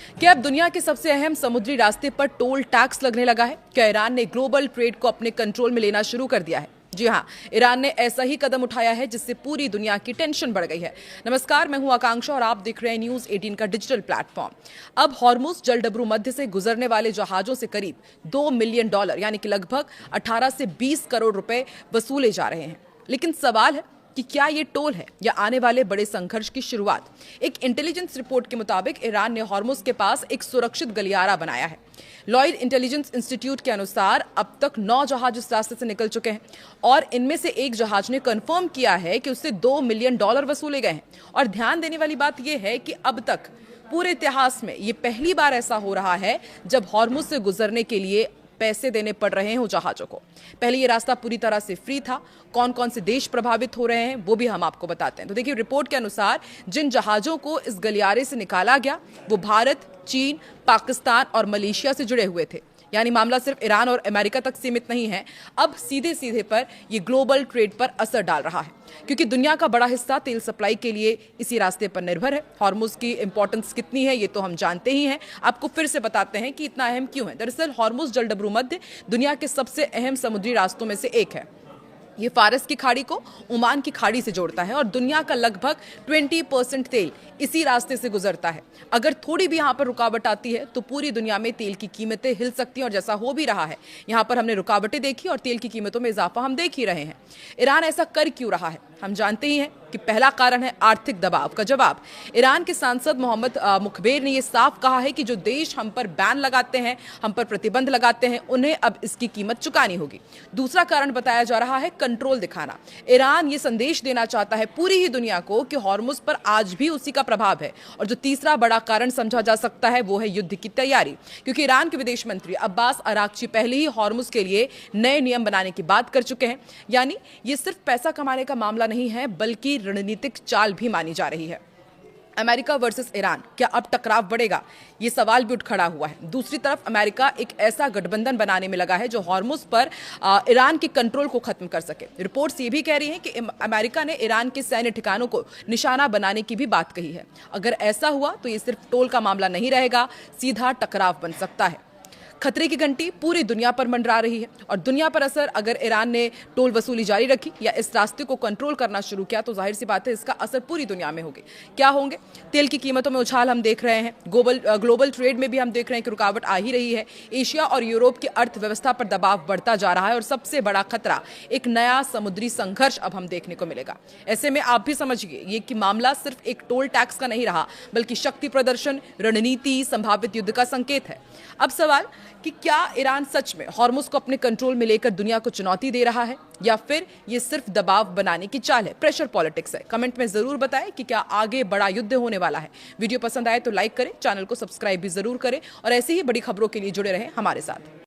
क्या अब दुनिया के सबसे अहम समुद्री रास्ते पर टोल टैक्स लगने लगा है? क्या ईरान ने ग्लोबल ट्रेड को अपने कंट्रोल में लेना शुरू कर दिया है? जी हां, ईरान ने ऐसा ही कदम उठाया है जिससे पूरी दुनिया की टेंशन बढ़ गई है। नमस्कार, मैं हूं आकांक्षा और आप देख रहे हैं न्यूज 18 का डिजिटल प्लेटफॉर्म। अब हॉर्मुज जलडबरू मध्य से गुजरने वाले जहाजों से करीब $2 मिलियन यानी कि लगभग 18 से 20 करोड़ रुपए वसूले जा रहे हैं। लेकिन सवाल है कि क्या ये टोल है या आने वाले बड़े संघर्ष की शुरुआत? एक इंटेलिजेंस रिपोर्ट के मुताबिक ईरान ने हॉर्मुज के पास एक सुरक्षित गलियारा बनाया है। लॉयड इंटेलिजेंस इंस्टीट्यूट के अनुसार अब तक 9 जहाज इस रास्ते से निकल चुके हैं और इनमें से एक जहाज ने कंफर्म किया है कि उससे $2 मिलियन वसूले गए हैं। और ध्यान देने वाली बात यह है कि अब तक पूरे इतिहास में ये पहली बार ऐसा हो रहा है जब हॉर्मुज से गुजरने के लिए पैसे देने पड़ रहे हैं उन जहाजों को। पहले ये रास्ता पूरी तरह से फ्री था। कौन कौन से देश प्रभावित हो रहे हैं वो भी हम आपको बताते हैं। तो देखिए, रिपोर्ट के अनुसार जिन जहाजों को इस गलियारे से निकाला गया वो भारत, चीन, पाकिस्तान और मलेशिया से जुड़े हुए थे। यानी मामला सिर्फ ईरान और अमेरिका तक सीमित नहीं है, अब सीधे सीधे पर यह ग्लोबल ट्रेड पर असर डाल रहा है, क्योंकि दुनिया का बड़ा हिस्सा तेल सप्लाई के लिए इसी रास्ते पर निर्भर है। हॉर्मुज की इंपॉर्टेंस कितनी है ये तो हम जानते ही हैं। आपको फिर से बताते हैं कि इतना अहम क्यों है। दरअसल हॉर्मुज जलडबरू मध्य दुनिया के सबसे अहम समुद्री रास्तों में से एक है। ये फारस की खाड़ी को ओमान की खाड़ी से जोड़ता है और दुनिया का लगभग 20% तेल इसी रास्ते से गुजरता है। अगर थोड़ी भी यहाँ पर रुकावट आती है तो पूरी दुनिया में तेल की कीमतें हिल सकती हैं और जैसा हो भी रहा है। यहाँ पर हमने रुकावटें देखी और तेल की कीमतों में इजाफा हम देख ही रहे हैं। ईरान ऐसा कर क्यों रहा है? हम जानते ही हैं कि पहला कारण है आर्थिक दबाव का जवाब। ईरान के सांसद मोहम्मद मुखबेर ने यह साफ कहा है कि जो देश हम पर बैन लगाते हैं, हम पर प्रतिबंध लगाते हैं, उन्हें अब इसकी कीमत चुकानी होगी। दूसरा कारण बताया जा रहा है कंट्रोल दिखाना। ईरान ये संदेश देना चाहता है पूरी ही दुनिया को कि हॉर्मुज पर आज भी उसी का प्रभाव है। और जो तीसरा बड़ा कारण समझा जा सकता है वो है युद्ध की तैयारी, क्योंकि ईरान के विदेश मंत्री अब्बास अरागची पहले ही हॉर्मुज के लिए नए नियम बनाने की बात कर चुके हैं। यानी ये सिर्फ पैसा कमाने का मामला नहीं है, बल्कि रणनीतिक चाल भी मानी जा रही है। अमेरिका वर्सेस ईरान, क्या अब टकराव बढ़ेगा? ये सवाल भी उठ खड़ा हुआ है। दूसरी तरफ अमेरिका एक ऐसा गठबंधन बनाने में लगा है जो हॉर्मुज पर ईरान के कंट्रोल को खत्म कर सके। रिपोर्ट्स ये भी कह रही हैं कि अमेरिका ने ईरान के सैन्य ठिकानों को निशाना बनाने की भी बात कही है। अगर ऐसा हुआ तो ये सिर्फ टोल का मामला नहीं रहेगा, सीधा टकराव बन सकता है। खतरे की घंटी पूरी दुनिया पर मंडरा रही है और दुनिया पर असर, अगर ईरान ने टोल वसूली जारी रखी या इस रास्ते को कंट्रोल करना शुरू किया तो जाहिर सी बात है इसका असर पूरी दुनिया में होगी। क्या होंगे? तेल की कीमतों में उछाल हम देख रहे हैं। ग्लोबल ट्रेड में भी हम देख रहे हैं कि रुकावट आ ही रही है। एशिया और यूरोप की अर्थव्यवस्था पर दबाव बढ़ता जा रहा है और सबसे बड़ा खतरा एक नया समुद्री संघर्ष अब हम देखने को मिलेगा। ऐसे में आप भी समझिए ये कि मामला सिर्फ एक टोल टैक्स का नहीं रहा, बल्कि शक्ति प्रदर्शन, रणनीति, संभावित युद्ध का संकेत है। अब सवाल कि क्या ईरान सच में हॉर्मुज को अपने कंट्रोल में लेकर दुनिया को चुनौती दे रहा है या फिर ये सिर्फ दबाव बनाने की चाल है, प्रेशर पॉलिटिक्स है? कमेंट में जरूर बताएं कि क्या आगे बड़ा युद्ध होने वाला है। वीडियो पसंद आए तो लाइक करें, चैनल को सब्सक्राइब भी जरूर करें और ऐसी ही बड़ी खबरों के लिए जुड़े रहें हमारे साथ।